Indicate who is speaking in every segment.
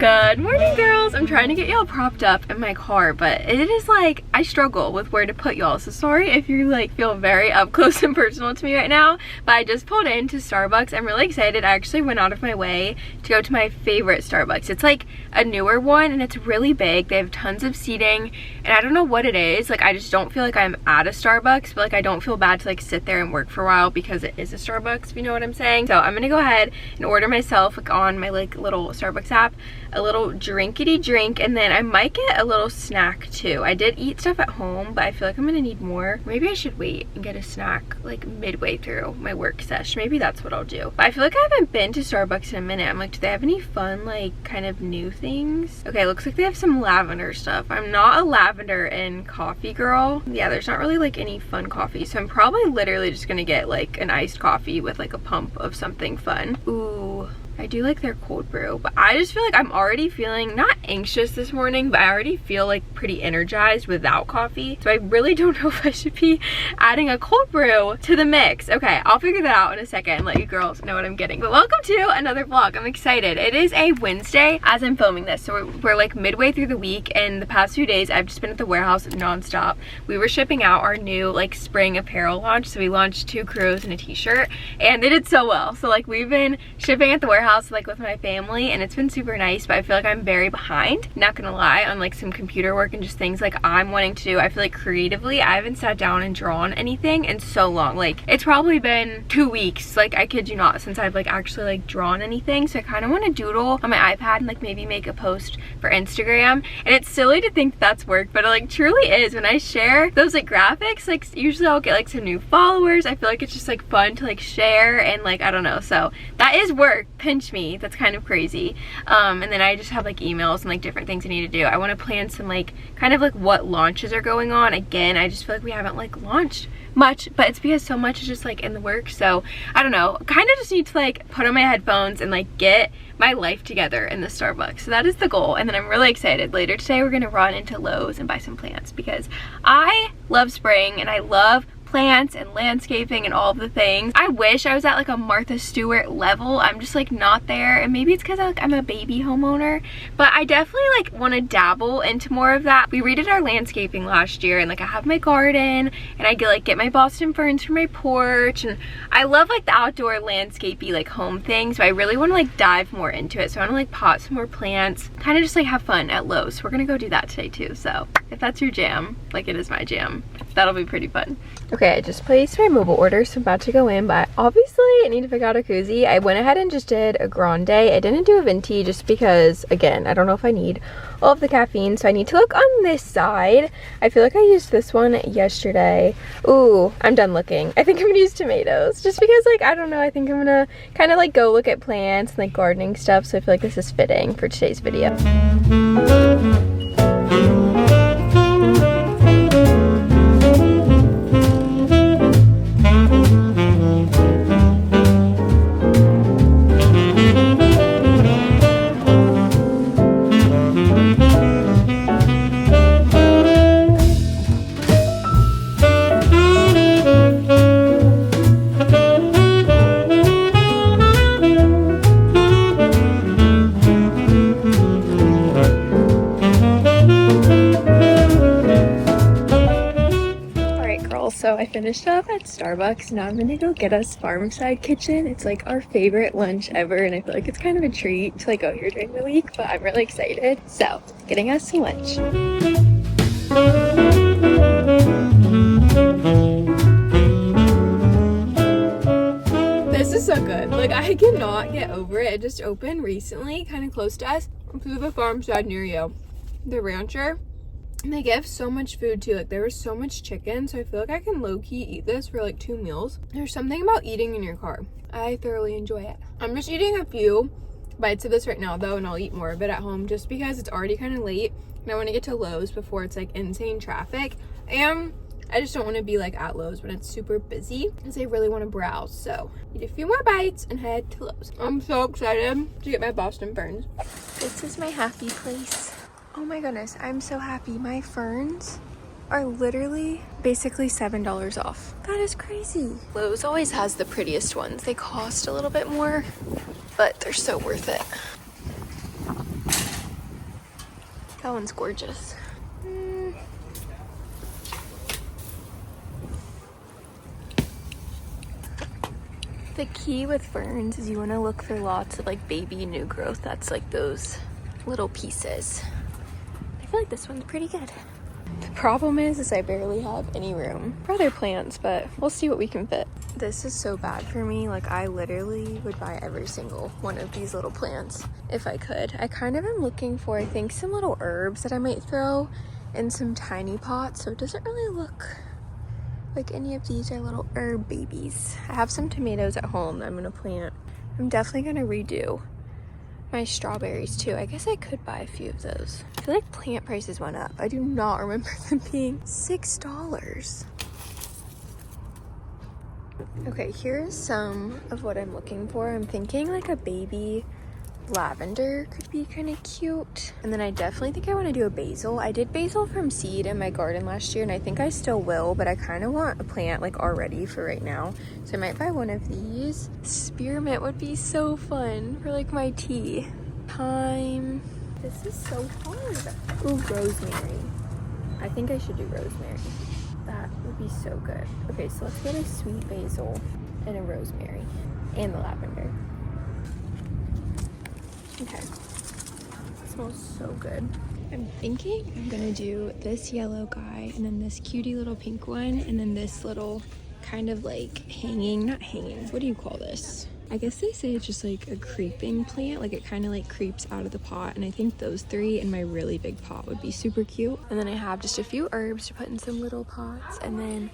Speaker 1: Good morning, girls. I'm trying to get y'all propped up in my car, but it is like I struggle with where to put y'all, so sorry if you like feel very up close and personal to me right now. But I just pulled into Starbucks. I'm really excited. I actually went out of my way to go to my favorite Starbucks. It's like a newer one and it's really big. They have tons of seating and I don't know what it is. Like I just don't feel like I'm at a Starbucks, but like I don't feel bad to like sit there and work for a while because it is a Starbucks, if you know what I'm saying. So I'm gonna go ahead and order myself like on my like little Starbucks app a little drinkity drink, and then I might get a little snack too. I did eat stuff at home, but I feel like I'm gonna need more. Maybe I should wait and get a snack like midway through my work sesh. Maybe that's what I'll do. But I feel like I haven't been to Starbucks in a minute. I'm like, do they have any fun like kind of new things? Okay, looks like they have some lavender stuff. I'm not a lavender and coffee girl. Yeah, there's not really like any fun coffee, so I'm probably literally just gonna get like an iced coffee with like a pump of something fun. Ooh, I do like their cold brew, but I just feel like I'm already feeling not anxious this morning, but I already feel like pretty energized without coffee. So I really don't know if I should be adding a cold brew to the mix. Okay, I'll figure that out in a second and let you girls know what I'm getting. But welcome to another vlog. I'm excited. It is a Wednesday as I'm filming this. So we're like midway through the week, and the past few days I've just been at the warehouse nonstop. We were shipping out our new like spring apparel launch. So we launched 2 crews and a t-shirt, and they did so well. So like we've been shipping at the warehouse like with my family, and it's been super nice, but I feel like I'm very behind, not gonna lie, on like some computer work and just things like I'm wanting to do. I feel like creatively I haven't sat down and drawn anything in so long. Like it's probably been 2 weeks, like I kid you not, since I've like actually like drawn anything. So I kind of want to doodle on my iPad and like maybe make a post for Instagram. And it's silly to think that's work, but it like truly is. When I share those like graphics, like usually I'll get like some new followers. I feel like it's just like fun to like share, and like I don't know, so that is work. Pinch me, that's kind of crazy. And then I just have like emails and like different things I need to do. I want to plan some like kind of like what launches are going on. Again, I just feel like we haven't like launched much, but it's because so much is just like in the works. So I don't know, kind of just need to like put on my headphones and like get my life together in the Starbucks. So that is the goal. And then I'm really excited. Later today we're gonna run into Lowe's and buy some plants because I love spring and I love plants and landscaping and all of the things. I wish I was at like a Martha Stewart level. I'm just like not there, and maybe it's because I'm a baby homeowner, but I definitely like want to dabble into more of that. We redid our landscaping last year, and like I have my garden and I get my Boston ferns for my porch, and I love like the outdoor landscapey like home thing. So I really want to like dive more into it. So I want to like pot some more plants, kind of just like have fun at Lowe's. So we're gonna go do that today too. So if that's your jam, like it is my jam, that'll be pretty fun. Okay, I just placed my mobile order, so I'm about to go in, but obviously I need to pick out a koozie. I went ahead and just did a grande. I didn't do a venti just because, again, I don't know if I need all of the caffeine, so I need to look on this side. I feel like I used this one yesterday. Ooh, I'm done looking. I think I'm gonna use tomatoes just because, like, I don't know, I think I'm gonna kind of like go look at plants and like gardening stuff, so I feel like this is fitting for today's video. So I finished up at Starbucks. Now I'm gonna go get us Farmside Kitchen. It's like our favorite lunch ever, and I feel like it's kind of a treat to like go here during the week, but I'm really excited. So getting us some lunch. This is so good. Like, I cannot get over it. It just opened recently, kind of close to us. To the farm side near you. The rancher. And they give so much food too. Like, there was so much chicken, so I feel like I can low-key eat this for like 2 meals. There's something about eating in your car. I thoroughly enjoy it. I'm just eating a few bites of this right now though, and I'll eat more of it at home just because it's already kind of late and I want to get to Lowe's before it's like insane traffic. And I just don't want to be like at Lowe's when it's super busy because I really want to browse. So eat a few more bites and head to Lowe's. I'm so excited to get my Boston ferns. This is my happy place. Oh my goodness, I'm so happy. My ferns are literally basically $7 off. That is crazy. Lowe's always has the prettiest ones. They cost a little bit more, but they're so worth it. That one's gorgeous. The key with ferns is you want to look for lots of like baby new growth. That's like those little pieces. I feel like this one's pretty good. The problem is I barely have any room for other plants, but we'll see what we can fit. This is so bad for me. Like, I literally would buy every single one of these little plants if I could. I kind of am looking for, I think, some little herbs that I might throw in some tiny pots, so it doesn't really look like any of these are little herb babies. I have some tomatoes at home that I'm gonna plant. I'm definitely gonna redo my strawberries too. I guess I could buy a few of those. I feel like plant prices went up. I do not remember them being $6. Okay, here's some of what I'm looking for. I'm thinking like a baby lavender could be kind of cute. And then I definitely think I want to do a basil. I did basil from seed in my garden last year and I think I still will, but I kind of want a plant like already for right now. So I might buy one of these. Spearmint would be so fun for like my tea. Thyme. This is so hard. Ooh, rosemary. I think I should do rosemary. That would be so good. Okay, so let's get a sweet basil and a rosemary and the lavender. Okay, it smells so good. I'm thinking I'm gonna do this yellow guy and then this cutie little pink one and then this little kind of like hanging, not hanging, what do you call this? I guess they say it's just like a creeping plant, like it kind of like creeps out of the pot, and I think those three in my really big pot would be super cute. And then I have just a few herbs to put in some little pots, and then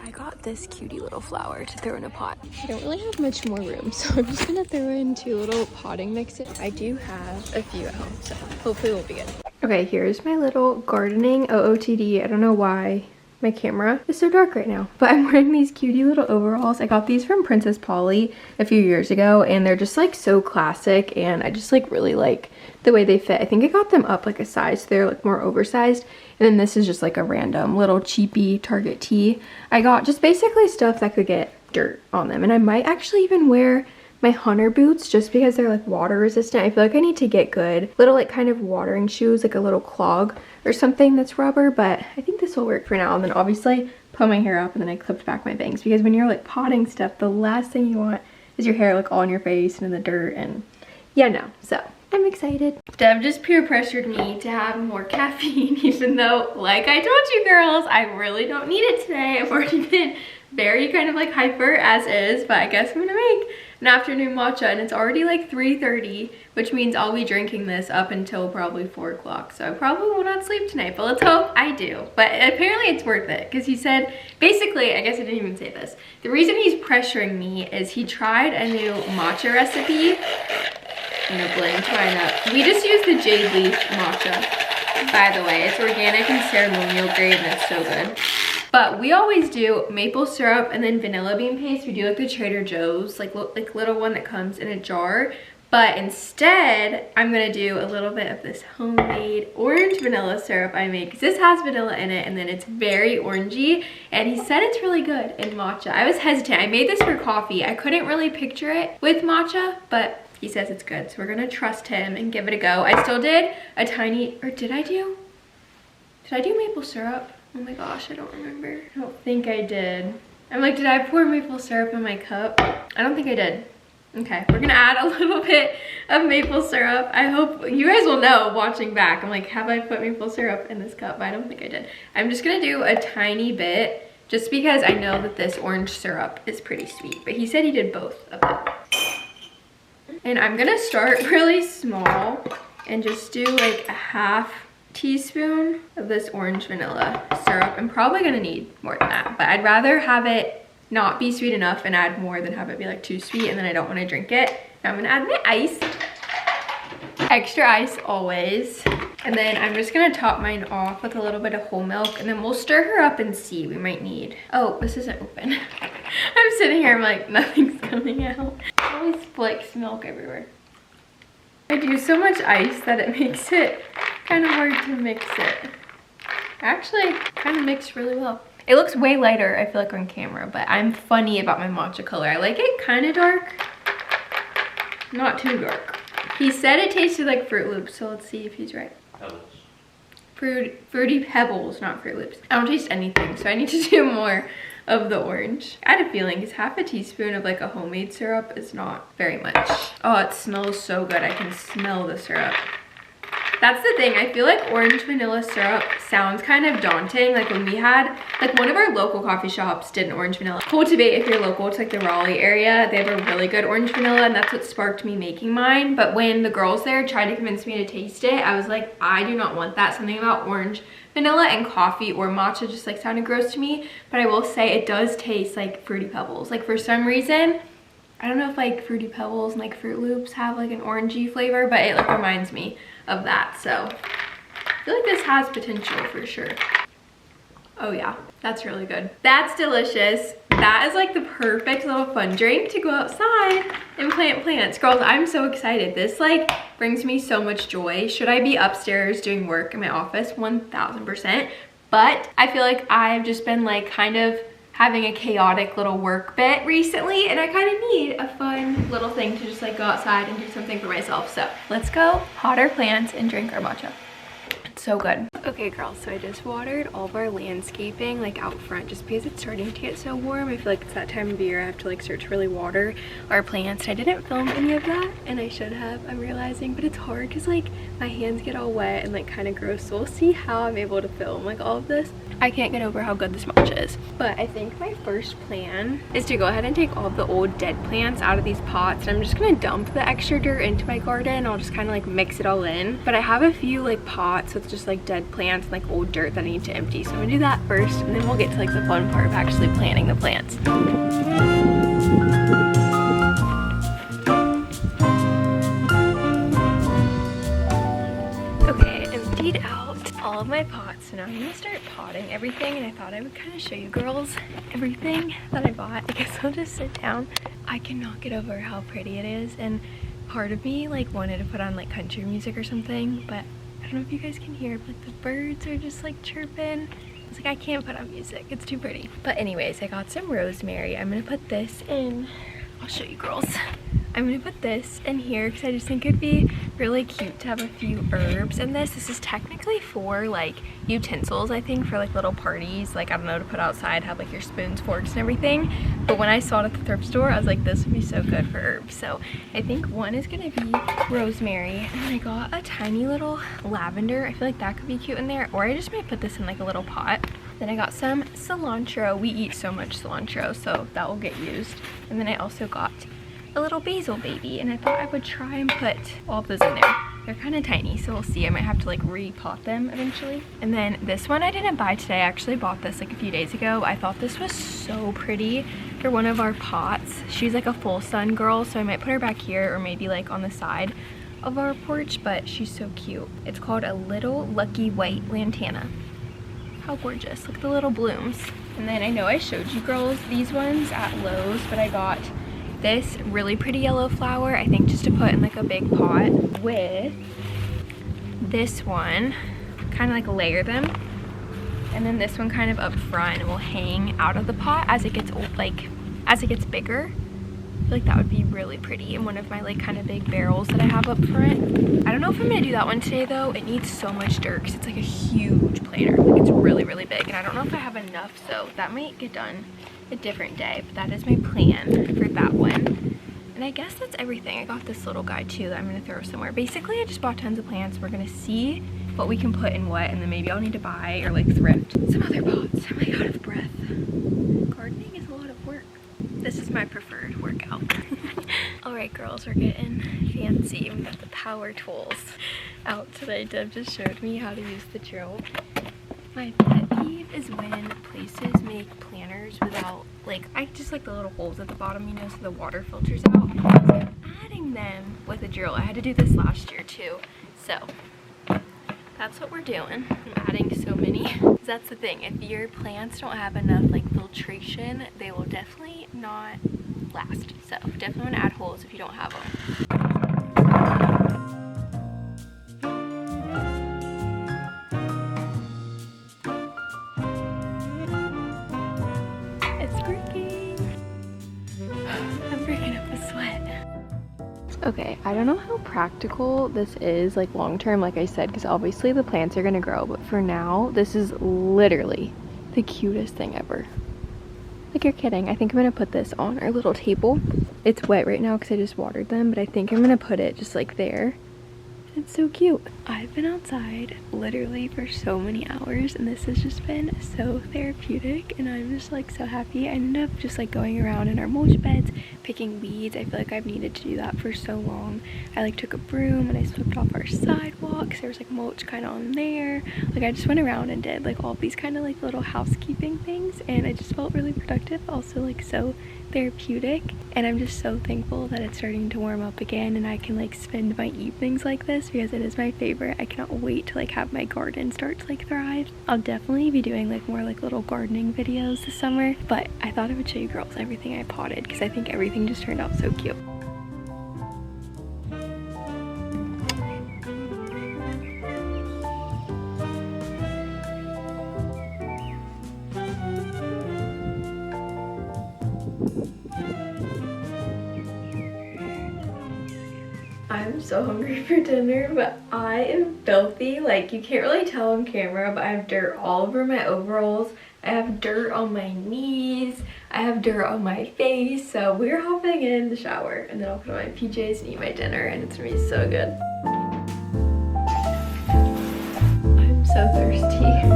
Speaker 1: I got this cutie little flower to throw in a pot. I don't really have much more room, so I'm just gonna throw in 2 little potting mixes. I do have a few at home, so hopefully we'll be good. Okay, here's my little gardening OOTD. I don't know why my camera is so dark right now, but I'm wearing these cutie little overalls. I got these from Princess Polly a few years ago, and they're just like so classic, and I just like really like the way they fit. I think I got them up like a size, so they're like more oversized. And then this is just like a random little cheapy Target tee. I got just basically stuff that could get dirt on them, and I might actually even wear my hunter boots just because they're like water resistant. I feel like I need to get good little like kind of watering shoes, like a little clog or something that's rubber, but I think this will work for now. And then obviously put my hair up, and then I clipped back my bangs because when you're like potting stuff, the last thing you want is your hair like all in your face and in the dirt, and yeah, no. So I'm excited. Dev just peer pressured me to have more caffeine, even though, like I told you girls, I really don't need it today. I've already been very kind of like hyper as is, but I guess I'm gonna make an afternoon matcha, and it's already like 3:30, which means I'll be drinking this up until probably 4 o'clock. So I probably will not sleep tonight, but let's hope I do. But apparently it's worth it, because he said, basically, I guess I didn't even say this. The reason he's pressuring me is he tried a new matcha recipe. I'm gonna blend mine up. We just use the jade leaf matcha, by the way. It's organic and ceremonial grade, and it's so good. But we always do maple syrup and then vanilla bean paste. We do like the Trader Joe's, like little one that comes in a jar. But instead, I'm gonna do a little bit of this homemade orange vanilla syrup I made, because this has vanilla in it, and then it's very orangey. And he said it's really good in matcha. I was hesitant. I made this for coffee. I couldn't really picture it with matcha, but he says it's good. So we're gonna trust him and give it a go. I still did a tiny, or did I do maple syrup? Oh my gosh, I don't remember. I don't think I did. I'm like, did I pour maple syrup in my cup? I don't think I did. Okay, we're gonna add a little bit of maple syrup. I hope you guys will know watching back. I'm like, have I put maple syrup in this cup? But I don't think I did. I'm just gonna do a tiny bit just because I know that this orange syrup is pretty sweet, but he said he did both of it. And I'm gonna start really small and just do like a half teaspoon of this orange vanilla syrup. I'm probably gonna need more than that, but I'd rather have it not be sweet enough and add more than have it be like too sweet and then I don't want to drink it. Now I'm gonna add my ice. Extra ice always. And then I'm just gonna top mine off with a little bit of whole milk, and then we'll stir her up and see. We might need, oh, this isn't open. I'm sitting here, I'm like, nothing's coming out. Always flicks milk everywhere. I do so much ice that it makes it kind of hard to mix it. Actually, kind of mixed really well. It looks way lighter, I feel like, on camera, but I'm funny about my matcha color. I like it kind of dark, not too dark. He said it tasted like Fruit Loops, so let's see if he's right. Pebbles. Fruity Pebbles, not Fruit Loops. I don't taste anything, so I need to do more of the orange. I had a feeling because half a teaspoon of like a homemade syrup is not very much. Oh, it smells so good. I can smell the syrup. That's the thing, I feel like orange vanilla syrup sounds kind of daunting. Like when we had, like one of our local coffee shops did an orange vanilla. Cultivate, if you're local to like the Raleigh area, they have a really good orange vanilla, and that's what sparked me making mine. But when the girls there tried to convince me to taste it, I was like, I do not want that. Something about orange vanilla and coffee or matcha just like sounded gross to me. But I will say it does taste like Fruity Pebbles. Like for some reason, I don't know if like Fruity Pebbles and like Fruit Loops have like an orangey flavor, but it like reminds me of that. So I feel like this has potential for sure. Oh yeah, that's really good. That's delicious. That is like the perfect little fun drink to go outside and plant plants. Girls, I'm so excited. This like brings me so much joy. Should I be upstairs doing work in my office? 1000%. But I feel like I've just been like kind of having a chaotic little work bit recently, and I kind of need a fun little thing to just like go outside and do something for myself. So let's go water plants and drink our matcha. It's so good. Okay girls, so I just watered all of our landscaping like out front just because it's starting to get so warm. I feel like it's that time of year I have to like start to really water our plants. I didn't film any of that, and I should have, I'm realizing, but it's hard because like my hands get all wet and like kind of gross. So we'll see how I'm able to film like all of this. I can't get over how good this matcha is. But I think my first plan is to go ahead and take all of the old dead plants out of these pots, and I'm just gonna dump the extra dirt into my garden. I'll just kind of like mix it all in. But I have a few like pots with just like dead plants and like old dirt that I need to empty. So I'm gonna do that first, and then we'll get to like the fun part of actually planting the plants. Okay, emptied out all of my pots. So now I'm gonna start potting everything, and I thought I would kind of show you girls everything that I bought. I guess I'll just sit down. I cannot get over how pretty it is, and part of me like wanted to put on like country music or something, but I don't know if you guys can hear, but the birds are just like chirping. It's like I can't put on music, it's too pretty. But anyways, I got some rosemary. I'm gonna put this in, I'll show you girls. I'm gonna put this in here because I just think it'd be really cute to have a few herbs in this. This is technically for like utensils, I think, for like little parties, like I don't know, to put outside, have like your spoons, forks, and everything. But when I saw it at the thrift store, I was like, this would be so good for herbs. So I think one is gonna be rosemary, and then I got a tiny little lavender. I feel like that could be cute in there, or I just might put this in like a little pot. Then I got some cilantro. We eat so much cilantro, so that will get used. And then I also got a little basil baby, and I thought I would try and put all of those in there. They're kind of tiny, so we'll see. I might have to like repot them eventually. And then this one I didn't buy today. I actually bought this like a few days ago. I thought this was so pretty for one of our pots. She's like a full sun girl, so I might put her back here or maybe like on the side of our porch, but she's so cute. It's called a Little Lucky White Lantana. How gorgeous. Look at the little blooms. And then I know I showed you girls these ones at Lowe's, but I got this really pretty yellow flower, I think just to put in like a big pot, with this one, kind of like layer them, and then this one kind of up front will hang out of the pot as it gets old, like as it gets bigger. I feel like that would be really pretty in one of my like kind of big barrels that I have up front. I don't know if I'm gonna do that one today though. It needs so much dirt because it's like a huge planter. Like it's really, really big, and I don't know if I have enough, so that might get done a different day. But that is my plan for that one. And I guess that's everything. I got this little guy too that I'm gonna throw somewhere. Basically, I just bought tons of plants. We're gonna see what we can put in what, and then maybe I'll need to buy or like thrift some other pots. I'm like out of breath. my preferred workout. Alright girls, we're getting fancy. We got the power tools out today. Deb just showed me how to use the drill. My pet peeve is when places make planners without, like, I just like the little holes at the bottom, you know, so the water filters out. So I'm adding them with a drill. I had to do this last year too. So that's what we're doing. I'm adding so many. That's the thing. If your plants don't have enough like filtration, they will definitely not last. So definitely want to add holes if you don't have them. Okay, I don't know how practical this is like long term, like I said, because obviously the plants are gonna grow, but for now this is literally the cutest thing ever. Like, you're kidding. I think I'm gonna put this on our little table. It's wet right now because I just watered them, but I think I'm gonna put it just like there. It's so cute. I've been outside literally for so many hours and this has just been so therapeutic and I'm just like so happy. I ended up just like going around in our mulch beds picking weeds. I feel like I've needed to do that for so long. I like took a broom and I swept off our sidewalks. There was like mulch kind of on there. Like, I just went around and did like all these kind of like little housekeeping things and I just felt really productive, also like so therapeutic, and I'm just so thankful that it's starting to warm up again and I can like spend my evenings like this because it is my favorite. I cannot wait to like have my garden start to like thrive. I'll definitely be doing like more like little gardening videos this summer, but I thought I would show you girls everything I potted because I think everything just turned out so cute. I'm so hungry for dinner, but I am filthy. Like, you can't really tell on camera, but I have dirt all over my overalls. I have dirt on my knees. I have dirt on my face. So we're hopping in the shower and then I'll put on my PJs and eat my dinner and it's gonna be so good. I'm so thirsty.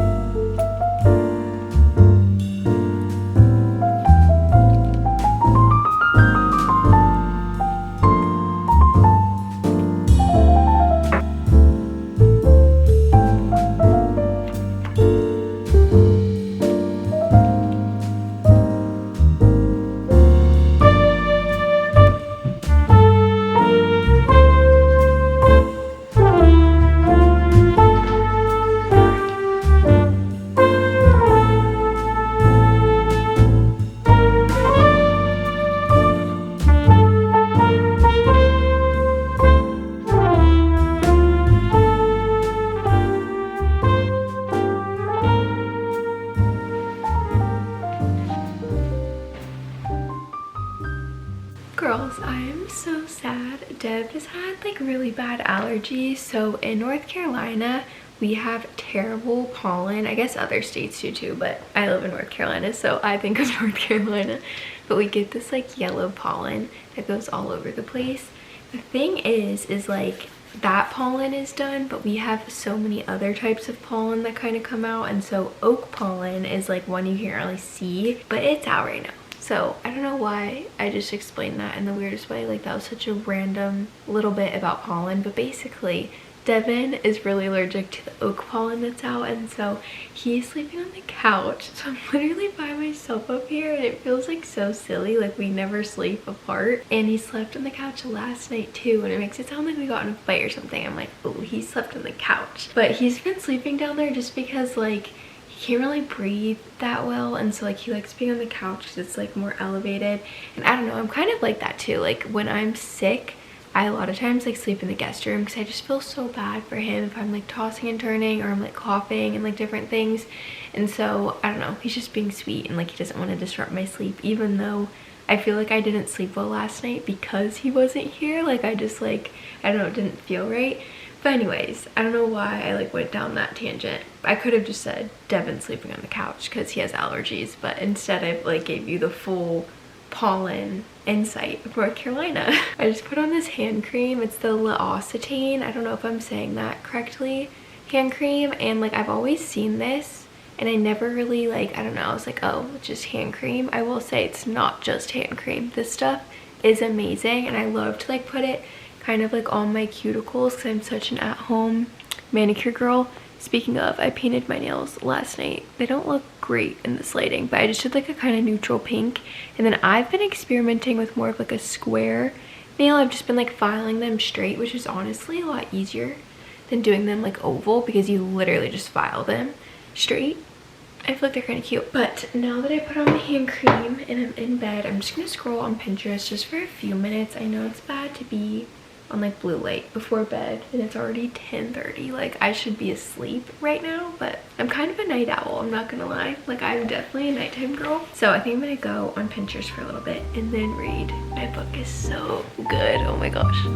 Speaker 1: Girls, I am so sad. Deb has had like really bad allergies. So in North Carolina, we have terrible pollen. I guess other states do too, but I live in North Carolina, so I think of North Carolina. But we get this like yellow pollen that goes all over the place. The thing is like that pollen is done, but we have so many other types of pollen that kind of come out. And so oak pollen is like one you can't really see, but it's out right now. So I don't know why I just explained that in the weirdest way. Like, that was such a random little bit about pollen, but basically Devin is really allergic to the oak pollen that's out, and so he's sleeping on the couch. So I'm literally by myself up here and it feels like so silly. Like, we never sleep apart, and he slept on the couch last night too, and it makes it sound like we got in a fight or something. I'm like, oh, he slept on the couch. But he's been sleeping down there just because like he can't really breathe that well, and so like he likes being on the couch because it's like more elevated. And I don't know, I'm kind of like that too. Like, when I'm sick, I a lot of times like sleep in the guest room because I just feel so bad for him if I'm like tossing and turning or I'm like coughing and like different things. And so I don't know, he's just being sweet and like he doesn't want to disrupt my sleep, even though I feel like I didn't sleep well last night because he wasn't here. Like, I just like, I don't know, it didn't feel right. But anyways, I don't know why I like went down that tangent. I could have just said Devin sleeping on the couch because he has allergies, but instead I like gave you the full pollen insight of North Carolina. I just put on this hand cream. It's the Lowe. I don't know if I'm saying that correctly. Hand cream, and like I've always seen this and I never really like, I don't know, I was like, oh, it's just hand cream. I will say it's not just hand cream. This stuff is amazing, and I love to like put it kind of like on my cuticles because I'm such an at-home manicure girl. Speaking of, I painted my nails last night. They don't look great in this lighting, but I just did like a kind of neutral pink. And then I've been experimenting with more of like a square nail. I've just been like filing them straight, which is honestly a lot easier than doing them like oval because you literally just file them straight. I feel like they're kind of cute. But now that I put on my hand cream and I'm in bed, I'm just gonna scroll on Pinterest just for a few minutes. I know it's bad to be on like blue light before bed and it's already 10:30. Like I should be asleep right now, but I'm kind of a night owl, I'm not gonna lie. Like I'm definitely a nighttime girl. So I think I'm gonna go on Pinterest for a little bit and then read. My book is so good, oh my gosh.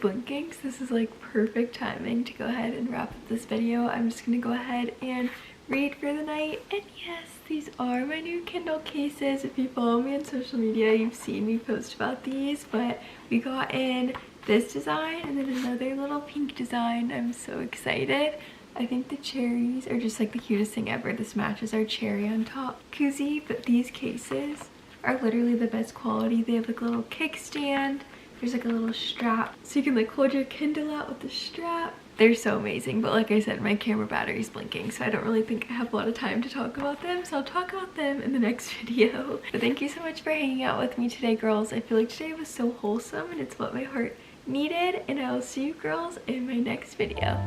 Speaker 1: Blinking, so this is like perfect timing to go ahead and wrap up this video. I'm just gonna go ahead and read for the night. And yes, these are my new Kindle cases. If you follow me on social media, you've seen me post about these, but we got in this design and then another little pink design. I'm so excited. I think the cherries are just like the cutest thing ever. This matches our cherry on top koozie, but these cases are literally the best quality. They have like a little kickstand. There's like a little strap so you can like hold your Kindle out with the strap. They're so amazing, but like I said, my camera battery is blinking, so I don't really think I have a lot of time to talk about them, so I'll talk about them in the next video. But thank you so much for hanging out with me today, girls. I feel like today was so wholesome and it's what my heart needed, and I will see you girls in my next video.